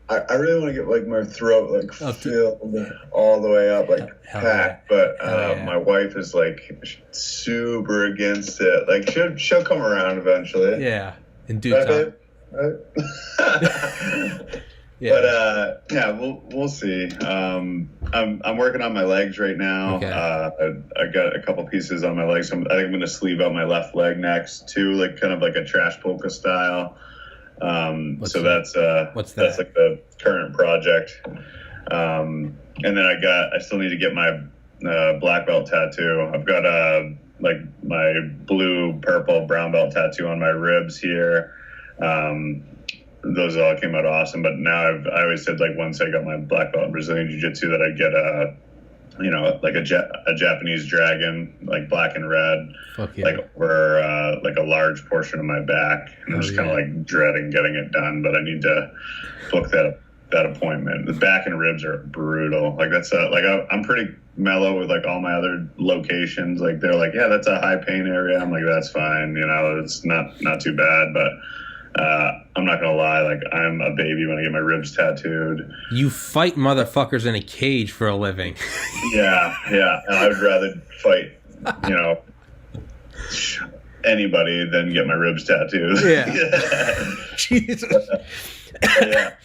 I really want to get like my throat filled all the way up, packed. Yeah. But my wife is super against it. Like she'll come around eventually. Yeah, in due time. Right? Yeah. But we'll see. I'm working on my legs right now. Okay. I got a couple pieces on my legs. I think I'm going to sleeve out my left leg next too, kind of like a trash polka style. That's like the current project. And then I still need to get my black belt tattoo. I've got my blue, purple, brown belt tattoo on my ribs here. Those all came out awesome, but now I always said once I got my black belt in Brazilian Jiu-Jitsu that I'd get a Japanese dragon, black and red, over a large portion of my back. And I'm just kind of dreading getting it done, but I need to book that appointment. The back and ribs are brutal. I'm pretty mellow with all my other locations. They're yeah, that's a high pain area. I'm that's fine. It's not too bad, but I'm not gonna lie, like I'm a baby when I get my ribs tattooed. You fight motherfuckers in a cage for a living. Yeah, and I would rather fight, anybody than get my ribs tattooed. Yeah. Jesus. Yeah.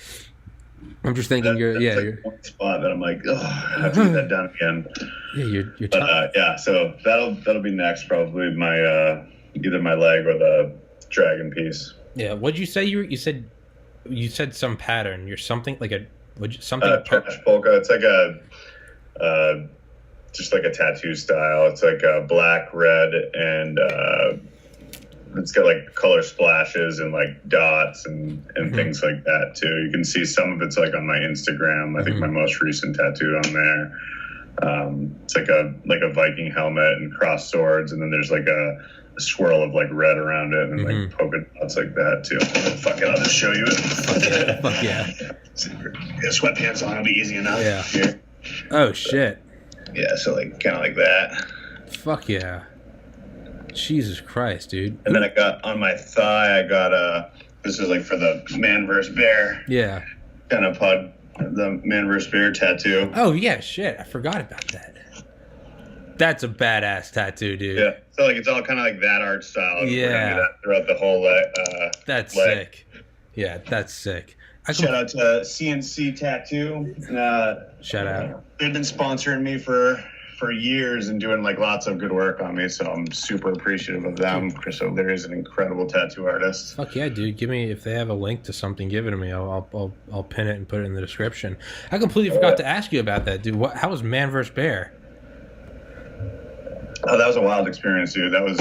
I'm just thinking you're one spot that I'm like, oh, I have to get that done again. Yeah, you're tough. So that'll be next, probably my either my leg or the dragon piece. Yeah, what'd you say? You said some pattern. You're something like something. Trash polka. It's like just like a tattoo style. It's like black, red, and it's got like color splashes and like dots and things like that too. You can see some of it's like on my Instagram. I think my most recent tattoo on there. It's like a Viking helmet and crossed swords, and then there's like a swirl of like red around it and like polka dots like that too. Fuck it, I'll just show you it. Fuck yeah. Get sweatpants on, it'll be easy enough. Yeah. Here. Oh shit. Yeah, so like kind of like that. Fuck yeah. Jesus Christ, dude. And then I got on my thigh, this is like for the man vs. bear. Yeah. Kind of the man vs. bear tattoo. Oh yeah, shit. I forgot about that. That's a badass tattoo, dude. Yeah. So like it's all kind of like that art style. Yeah. We're gonna do that throughout the whole that's leg. sick. Yeah, that's sick. Shout out to CNC Tattoo. Shout out. They've been sponsoring me for years and doing like lots of good work on me, so I'm super appreciative of them. Chris O'Leary is an incredible tattoo artist. Fuck yeah, dude! Give me, if they have a link to something, give it to me. I'll pin it and put it in the description. I completely forgot to ask you about that, dude. How was Man vs. Bear? Oh, that was a wild experience, dude. That was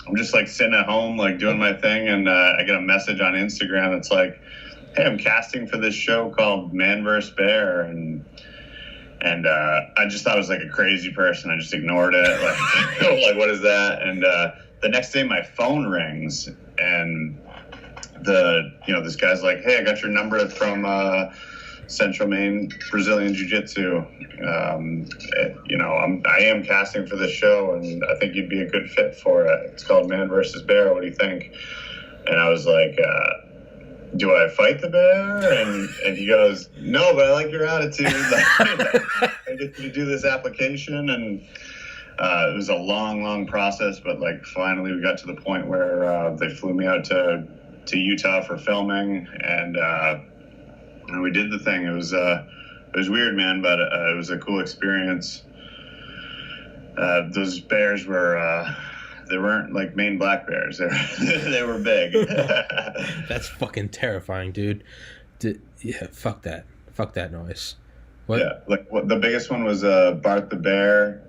I'm just like sitting at home, like doing my thing, and I get a message on Instagram that's like, "Hey, I'm casting for this show called Man vs. Bear," and I just thought I was like a crazy person. I just ignored it, like what is that? And the next day, my phone rings, and this guy's like, "Hey, I got your number from Central Maine Brazilian Jiu-Jitsu. I am casting for this show, and I think you'd be a good fit for it. It's called Man vs. Bear. What do you think?" And I was like, "Do I fight the bear?" And he goes, "No, but I like your attitude. I get you to do this application." And it was a long process, but like finally we got to the point where they flew me out to Utah for filming, and we did the thing. It was weird, man, but it was a cool experience. Those bears were they weren't like Maine black bears. They were big. That's fucking terrifying, dude. Yeah, fuck that noise. What? Yeah, like the biggest one was Bart the bear.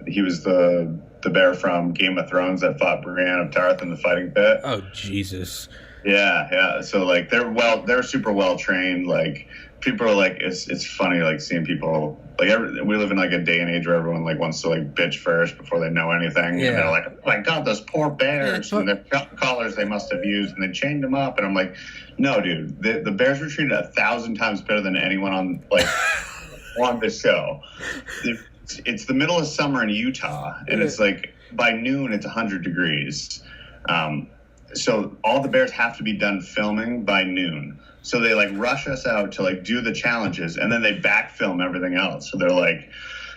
He was the bear from Game of Thrones that fought Brienne of Tarth in the fighting pit. Oh Jesus. Yeah. So like they're super well trained. Like people are like, it's funny like seeing people like we live in like a day and age where everyone like wants to like bitch first before they know anything. Yeah. And they're like, "Oh my God, those poor bears!" And the collars they must have used, and they chained them up. And I'm like, no, dude, the bears were treated 1,000 times better than anyone on like on this show. It's the middle of summer in Utah, and it's like by noon it's 100 degrees. So all the bears have to be done filming by noon. So they like rush us out to like do the challenges, and then they back film everything else. So they're like,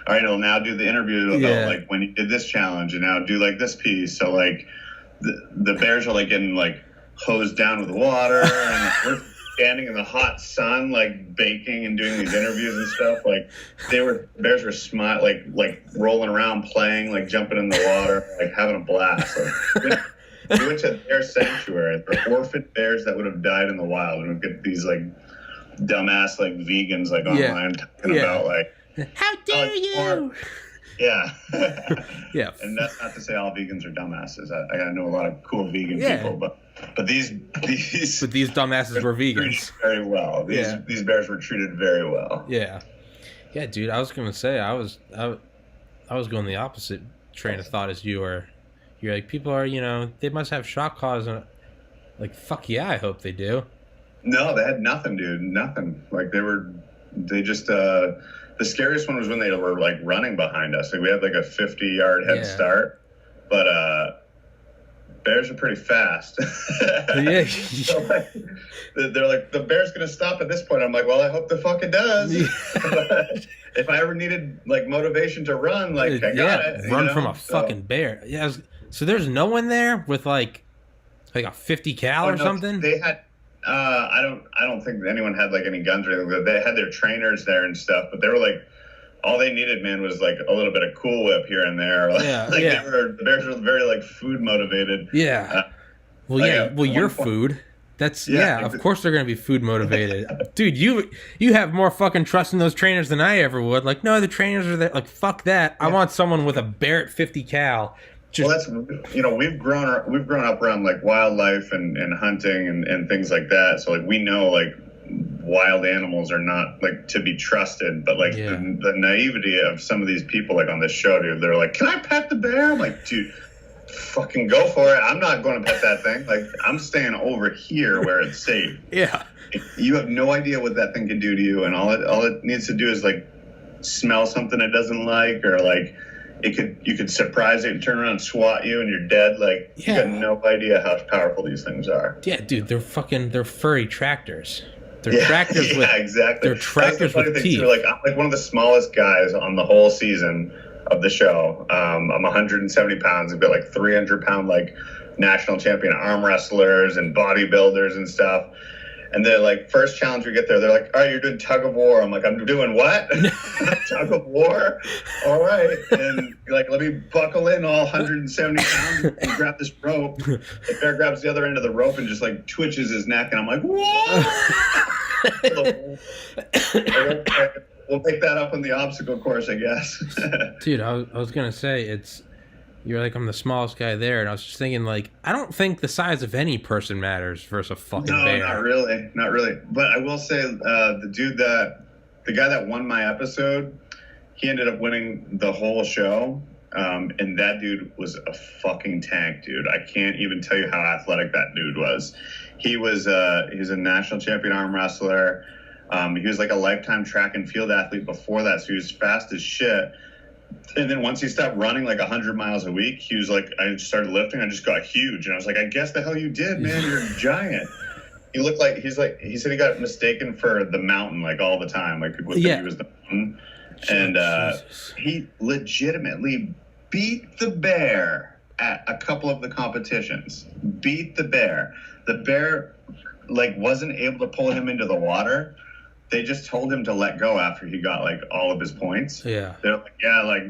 "All right, I'll now do the interview about like when you did this challenge, and now do like this piece." So like the bears are like getting like hosed down with water, and we're standing in the hot sun, like baking and doing these interviews and stuff. Like bears were like rolling around, playing, like jumping in the water, like having a blast. Like, we went to their sanctuary for orphan bears that would have died in the wild, and we get these like dumbass like vegans like online talking about like, "How dare you?" Yeah. Yeah. And that's not to say all vegans are dumbasses. I know a lot of cool vegan people, but these dumbasses were vegans very well. These bears were treated very well. Yeah, dude. I was gonna say I was going the opposite train of thought as you were. You're like, people are, they must have shock cause. And like, fuck yeah, I hope they do. No, they had nothing, dude. Nothing. Like they just, the scariest one was when they were like running behind us. Like we had like a 50-yard head start, but bears are pretty fast. Yeah. So, like, they're like, the bear's gonna stop at this point. I'm like, well, I hope the fuck it does. If I ever needed like motivation to run, like I got it. Run from a fucking bear. Yeah. So there's no one there with like a 50 cal or something. They had. I don't think anyone had like any guns or anything. They had their trainers there and stuff, but they were like, all they needed, man, was like a little bit of Cool Whip here and there. Yeah, the bears were very like food motivated. Yeah. Well, your food. That's of course they're gonna be food motivated, dude. You have more fucking trust in those trainers than I ever would. Like, no, the trainers are there. Like, fuck that. Yeah. I want someone with a bear at 50 cal. Well, that's, we've grown up around like wildlife and hunting and things like that. So like we know like wild animals are not like to be trusted, but like the naivety of some of these people like on this show, dude, they're like, can I pet the bear? I'm like, dude, fucking go for it. I'm not going to pet that thing. Like, I'm staying over here where it's safe. Yeah. You have no idea what that thing can do to you, and all it needs to do is like smell something it doesn't like, or like you could surprise it and turn around and swat you and you're dead. Like, you got no idea how powerful these things are. Yeah, dude, they're furry tractors. They're tractors with exactly. They're tractors with teeth. Too. Like, I'm like one of the smallest guys on the whole season of the show. I'm 170 pounds. I've got like 300-pound like national champion arm wrestlers and bodybuilders and stuff. And they're like, first challenge we get there, they're like, all right, you're doing tug of war. I'm like, I'm doing what? Tug of war? All right. And like, let me buckle in all 170 pounds and grab this rope. The bear grabs the other end of the rope and just like twitches his neck. And I'm like, whoa! We'll pick that up on the obstacle course, I guess. Dude, I was going to say, you're like, I'm the smallest guy there, and I was just thinking, like, I don't think the size of any person matters versus a fucking bear. No, not really. But I will say, the guy that won my episode, he ended up winning the whole show, and that dude was a fucking tank, dude. I can't even tell you how athletic that dude was. He was a national champion arm wrestler. He was like a lifetime track and field athlete before that, so he was fast as shit. And then once he stopped running like 100 miles a week, he was like, I started lifting, I just got huge. And I was like, I guess the hell you did, man. You're a giant. He looked like, he said he got mistaken for the mountain like all the time. Like people think he was the mountain. And he legitimately beat the bear at a couple of the competitions. Beat the bear. The bear like wasn't able to pull him into the water. They just told him to let go after he got like all of his points. Yeah. They're like, like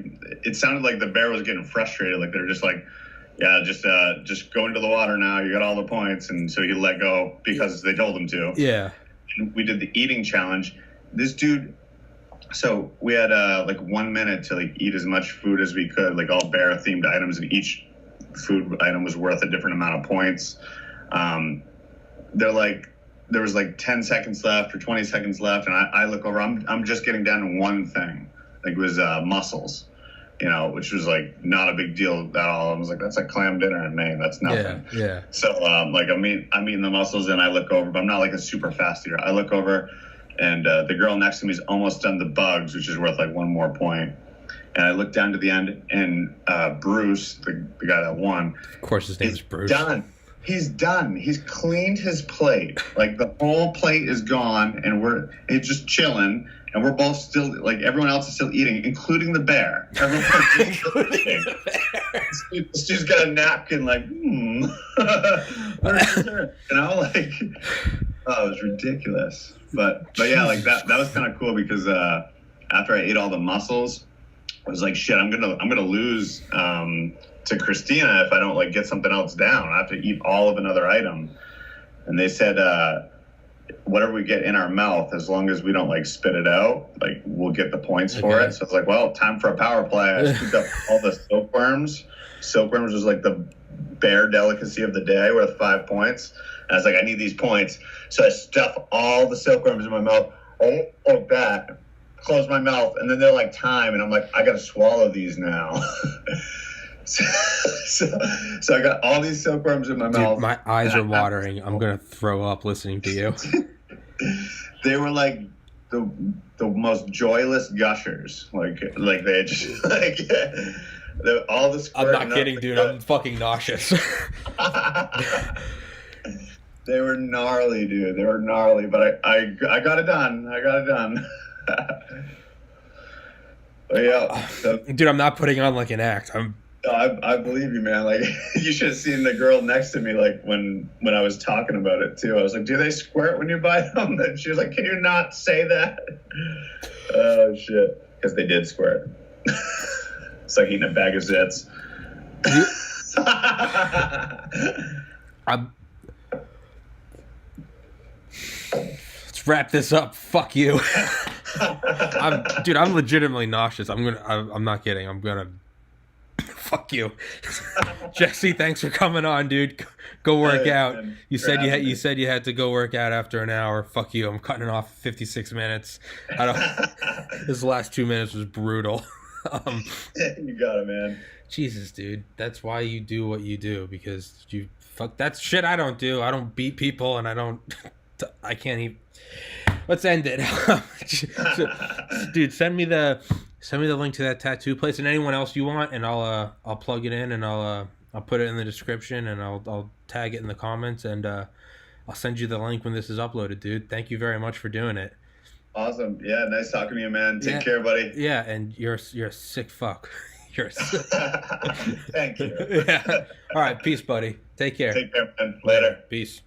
it sounded like the bear was getting frustrated. Like they're just like, just go into the water now. You got all the points. And so he let go because they told him to. Yeah. And we did the eating challenge. This dude, so we had like 1 minute to like eat as much food as we could, like all bear themed items, and each food item was worth a different amount of points. They're like, there was like 10 seconds left or 20 seconds left, and I look over, I'm just getting down to one thing. Like, it was mussels, which was like not a big deal at all. I was like, that's like clam dinner in Maine. That's nothing. Yeah. So like I'm eating the mussels, and I look over, but I'm not like a super fast eater. I look over, and the girl next to me is almost done the bugs, which is worth like one more point. And I look down to the end, and Bruce, the guy that won, of course his name is Bruce. Done. He's done. He's cleaned his plate. Like, the whole plate is gone, and it's just chilling, and we're both still, like, everyone else is still eating, including the bear. Everyone's just still eating. This dude's got a napkin, like, like, oh, it was ridiculous. But yeah, like, that was kind of cool, because after I ate all the mussels, I was like, shit, I'm gonna lose to Christina if I don't like get something else down. I have to eat all of another item. And they said whatever we get in our mouth, as long as we don't like spit it out, like we'll get the points for it. So it's like, well, time for a power play. I scooped up all the silkworms. Silkworms was like the bear delicacy of the day, worth 5 points. And I was like, I need these points. So I stuff all the silkworms in my mouth. Oh, like that. Close my mouth, and then they're like time, and I'm like, I gotta swallow these now. So I got all these silkworms in my mouth. My eyes are watering. I'm gonna throw up listening to you. They were like the most joyless gushers. Like they just like All the I'm squirting not up kidding, the dude. gut. I'm fucking nauseous. They were gnarly, dude. They were gnarly, but I got it done. I got it done. But yeah, so, Dude, I'm not putting on like an act. I believe you, man. Like you should have seen the girl next to me, like when I was talking about it too. I was like, "Do they squirt when you buy them?" And she was like, "Can you not say that?" Oh shit, because they did squirt. It's like eating a bag of zits. Let's wrap this up. Fuck you. I'm legitimately nauseous. I'm not kidding. I'm gonna fuck you. Jesse, thanks for coming on, dude. Go work out. Man, You said you said you had to go work out after an hour. Fuck you. I'm cutting it off 56 minutes. This last 2 minutes was brutal. You got it, man. Jesus, dude. That's why you do what you do, because you fuck that's shit I don't do. I don't beat people, and I can't even. Let's end it. Dude, send me the link to that tattoo place and anyone else you want, and I'll plug it in, and I'll put it in the description, and I'll tag it in the comments, and I'll send you the link when this is uploaded, dude. Thank you very much for doing it. Awesome. Yeah, nice talking to you, man. Take care, buddy. Yeah, and you're a sick fuck. You're a sick. Thank you. Yeah. All right, peace, buddy. Take care. Take care, man. Later. Peace.